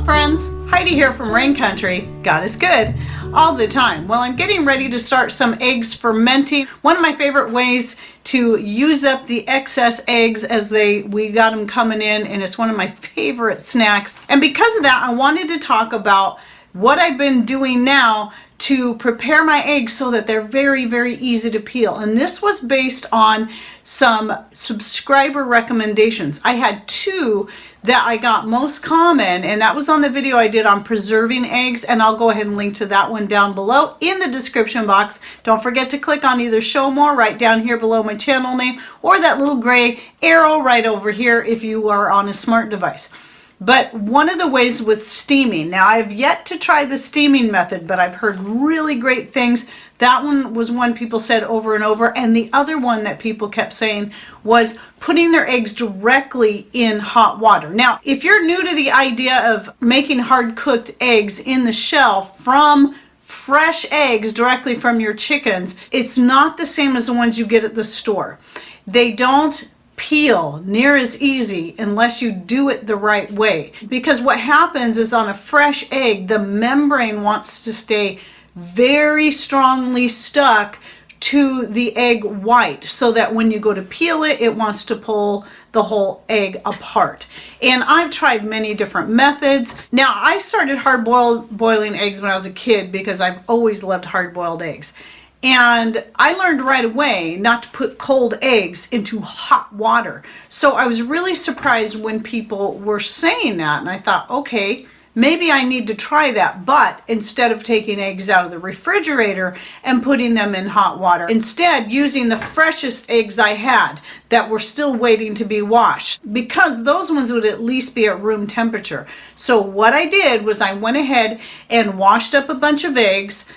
Hello friends, Heidi here from Rain Country. God is good all the time. Well, I'm getting ready to start some eggs fermenting. One of my favorite ways to use up the excess eggs as we got them coming in, and it's one of my favorite snacks. And because of that, I wanted to talk about what I've been doing now to prepare my eggs so that they're very, very easy to peel. And this was based on some subscriber recommendations. I had two that I got most common, and that was on the video I did on preserving eggs, and I'll go ahead and link to that one down below in the description box. Don't forget to click on either show more right down here below my channel name or that little gray arrow right over here if you are on a smart device. But one of the ways was steaming. Now, I've yet to try the steaming method, but I've heard really great things. That one was one people said over and over. And the other one that people kept saying was putting their eggs directly in hot water. Now, if you're new to the idea of making hard-cooked eggs in the shell from fresh eggs directly from your chickens, it's not the same as the ones you get at the store. They don't peel near as easy unless you do it the right way, because what happens is on a fresh egg the membrane wants to stay very strongly stuck to the egg white, so that when you go to peel it, it wants to pull the whole egg apart. And I've tried many different methods. Now, I started boiling eggs when I was a kid because I've always loved hard-boiled eggs. And I learned right away not to put cold eggs into hot water. So I was really surprised when people were saying that. And I thought, okay, maybe I need to try that. But instead of taking eggs out of the refrigerator and putting them in hot water, instead using the freshest eggs I had that were still waiting to be washed, because those ones would at least be at room temperature. So what I did was I went ahead and washed up a bunch of eggs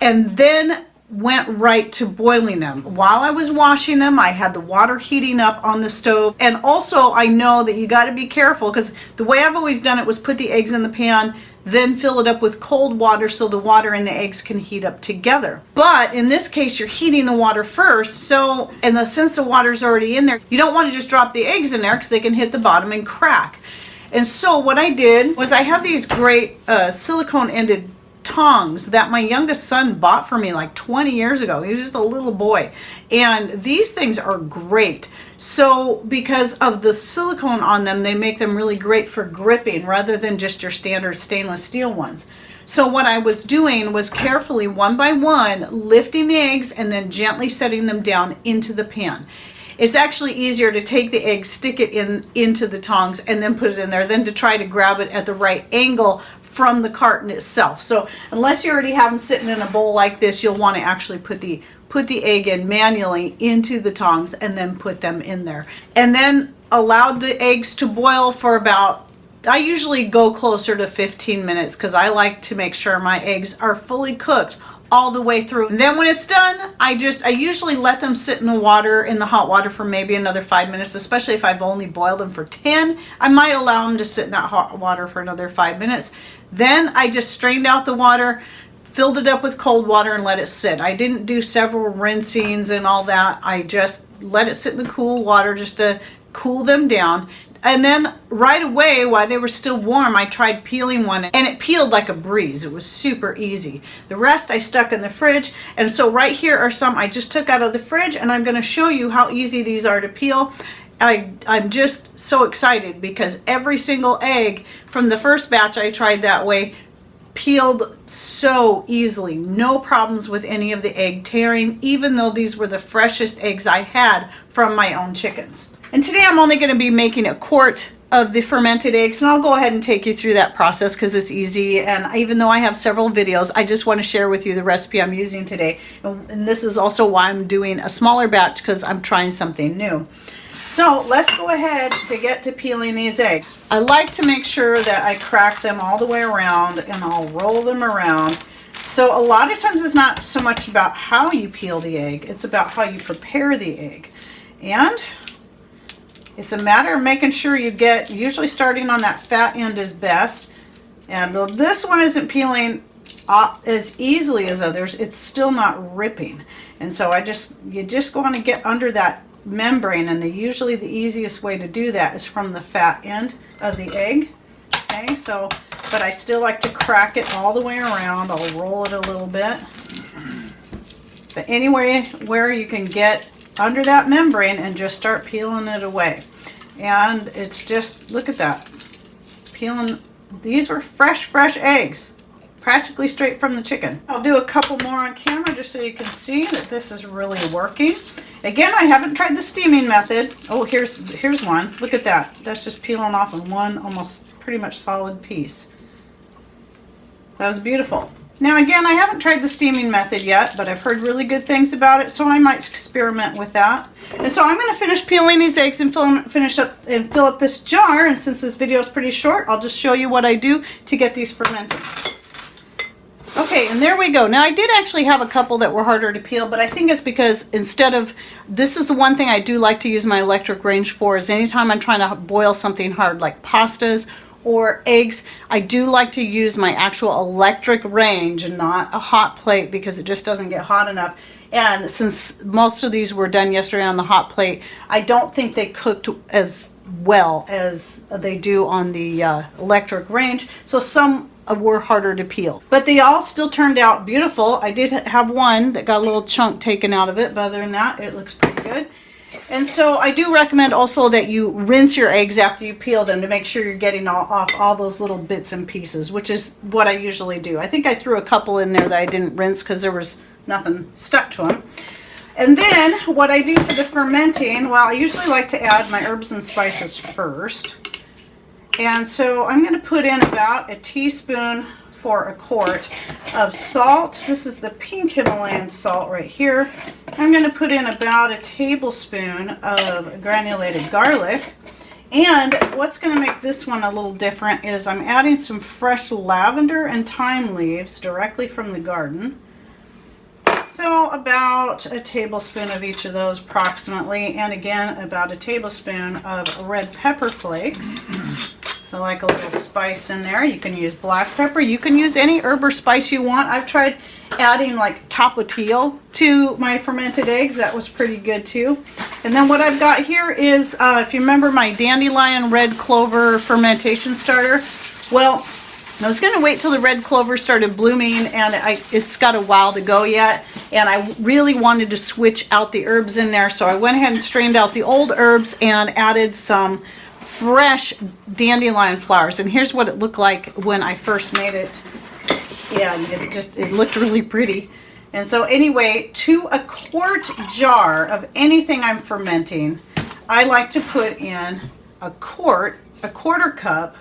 and then went right to boiling them. While I was washing them, I had the water heating up on the stove. And also, I know that you got to be careful, because the way I've always done it was put the eggs in the pan, then fill it up with cold water so the water and the eggs can heat up together. But in this case, you're heating the water first. So, since the water's already in there, you don't want to just drop the eggs in there because they can hit the bottom and crack. And so what I did was I have these great silicone-ended tongs that my youngest son bought for me like 20 years ago. He was just a little boy, and these things are great. So because of the silicone on them, they make them really great for gripping rather than just your standard stainless steel ones. So what I was doing was carefully, one by one, lifting the eggs and then gently setting them down into the pan. It's actually easier to take the egg, stick it into the tongs, and then put it in there than to try to grab it at the right angle from the carton itself. So unless you already have them sitting in a bowl like this, you'll want to actually put the egg in manually into the tongs and then put them in there. And then allow the eggs to boil for about, I usually go closer to 15 minutes because I like to make sure my eggs are fully cooked all the way through. And then when it's done, I usually let them sit in the water, in the hot water, for maybe another 5 minutes, especially if I've only boiled them for 10. I might allow them to sit in that hot water for another 5 minutes. Then I just strained out the water, filled it up with cold water, and let it sit. I didn't do several rinsings and all that. I just let it sit in the cool water just to cool them down. And then right away, while they were still warm, I tried peeling one, and it peeled like a breeze. It was super easy. The rest I stuck in the fridge. And so right here are some I just took out of the fridge, and I'm going to show you how easy these are to peel. I'm just so excited because every single egg from the first batch I tried that way peeled so easily. No problems with any of the egg tearing, even though these were the freshest eggs I had from my own chickens. And today I'm only going to be making a quart of the fermented eggs, and I'll go ahead and take you through that process because it's easy. And even though I have several videos, I just want to share with you the recipe I'm using today. And this is also why I'm doing a smaller batch, because I'm trying something new. So let's go ahead to get to peeling these eggs. I like to make sure that I crack them all the way around, and I'll roll them around. So a lot of times it's not so much about how you peel the egg, it's about how you prepare the egg. And it's a matter of making sure you get, usually starting on that fat end is best. And though this one isn't peeling as easily as others, it's still not ripping. And so you just want to get under that membrane, and usually the easiest way to do that is from the fat end of the egg. Okay, so but I still like to crack it all the way around. I'll roll it a little bit. But anywhere where you can get under that membrane and just start peeling it away. And it's just, look at that. Peeling, these were fresh eggs. Practically straight from the chicken. I'll do a couple more on camera just so you can see that this is really working. Again, I haven't tried the steaming method. Oh, here's one. Look at that. That's just peeling off in one almost pretty much solid piece. That was beautiful. Now again, I haven't tried the steaming method yet, but I've heard really good things about it, so I might experiment with that. And so I'm going to finish peeling these eggs and fill up this jar. And since this video is pretty short, I'll just show you what I do to get these fermented. Okay, and there we go. Now I did actually have a couple that were harder to peel, but I think it's because instead of, this is the one thing I do like to use my electric range for, is anytime I'm trying to boil something hard like pastas or eggs, I do like to use my actual electric range and not a hot plate because it just doesn't get hot enough. And since most of these were done yesterday on the hot plate, I don't think they cooked as well as they do on the electric range. So some were harder to peel, but they all still turned out beautiful. I did have one that got a little chunk taken out of it, but other than that, it looks pretty good. And so I do recommend also that you rinse your eggs after you peel them to make sure you're getting off all those little bits and pieces, which is what I usually do. I think I threw a couple in there that I didn't rinse because there was nothing stuck to them. And then what I do for the fermenting, well, I usually like to add my herbs and spices first. And so I'm going to put in about a teaspoon for a quart of salt. This is the pink Himalayan salt right here. I'm going to put in about a tablespoon of granulated garlic. And what's going to make this one a little different is I'm adding some fresh lavender and thyme leaves directly from the garden. So about a tablespoon of each of those approximately, and again about a tablespoon of red pepper flakes. So like a little spice in there. You can use black pepper. You can use any herb or spice you want. I've tried adding like tapatio to my fermented eggs. That was pretty good too. And then what I've got here is, if you remember my dandelion red clover fermentation starter, well, I was going to wait till the red clover started blooming, and it's got a while to go yet, and I really wanted to switch out the herbs in there, so I went ahead and strained out the old herbs and added some fresh dandelion flowers. And here's what it looked like when I first made it. Yeah, it looked really pretty. And so anyway, to a quart jar of anything I'm fermenting, I like to put in a quarter cup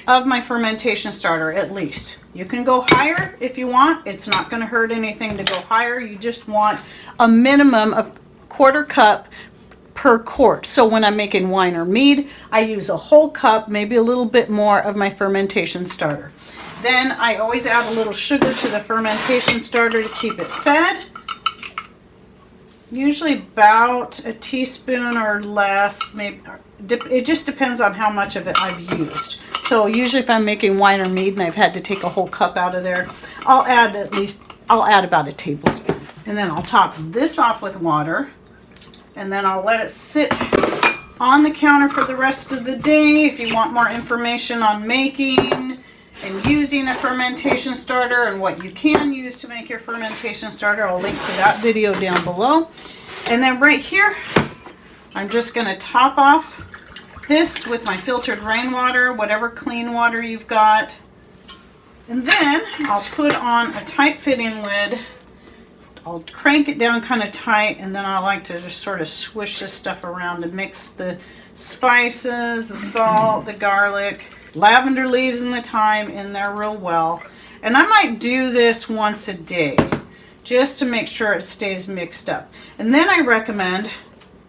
of my fermentation starter at least. You can go higher if you want. It's not going to hurt anything to go higher. You just want a minimum of quarter cup per quart. So when I'm making wine or mead, I use a whole cup, maybe a little bit more of my fermentation starter. Then I always add a little sugar to the fermentation starter to keep it fed. Usually about a teaspoon or less, maybe. It just depends on how much of it I've used. So usually if I'm making wine or mead and I've had to take a whole cup out of there, I'll add about a tablespoon. And then I'll top this off with water, and then I'll let it sit on the counter for the rest of the day. If you want more information on making and using a fermentation starter and what you can use to make your fermentation starter, I'll link to that video down below. And then right here, I'm just going to top off this with my filtered rainwater, whatever clean water you've got. And then I'll put on a tight fitting lid. I'll crank it down kind of tight, and then I like to just sort of swish this stuff around and mix the spices, the salt, the garlic, lavender leaves, and the thyme in there real well. And I might do this once a day just to make sure it stays mixed up. And then I recommend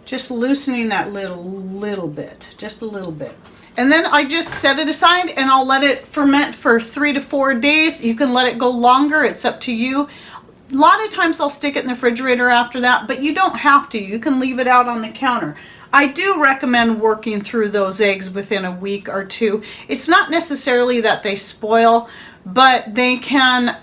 just loosening that lid a little bit, just a little bit. And then I just set it aside and I'll let it ferment for 3 to 4 days. You can let it go longer, it's up to you. A lot of times I'll stick it in the refrigerator after that, but you don't have to. You can leave it out on the counter. I do recommend working through those eggs within a week or two. It's not necessarily that they spoil, but they can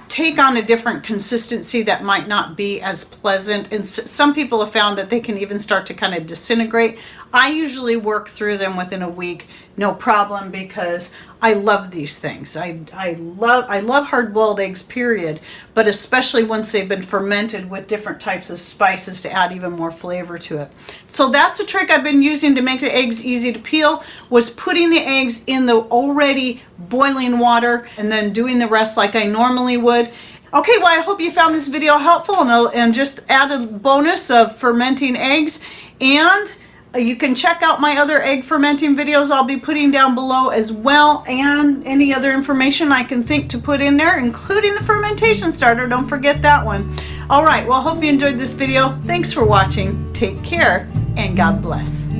take on a different consistency that might not be as pleasant. And some people have found that they can even start to kind of disintegrate. I usually work through them within a week no problem, because I love these things. I love hard-boiled eggs, period, but especially once they've been fermented with different types of spices to add even more flavor to it. So that's a trick I've been using to make the eggs easy to peel, was putting the eggs in the already boiling water and then doing the rest like I normally would. Okay, well, I hope you found this video helpful, and just add a bonus of fermenting eggs. And you can check out my other egg fermenting videos I'll be putting down below as well, and any other information I can think to put in there, including the fermentation starter. Don't forget that one. All right, well, hope you enjoyed this video. Thanks for watching. Take care, and God bless.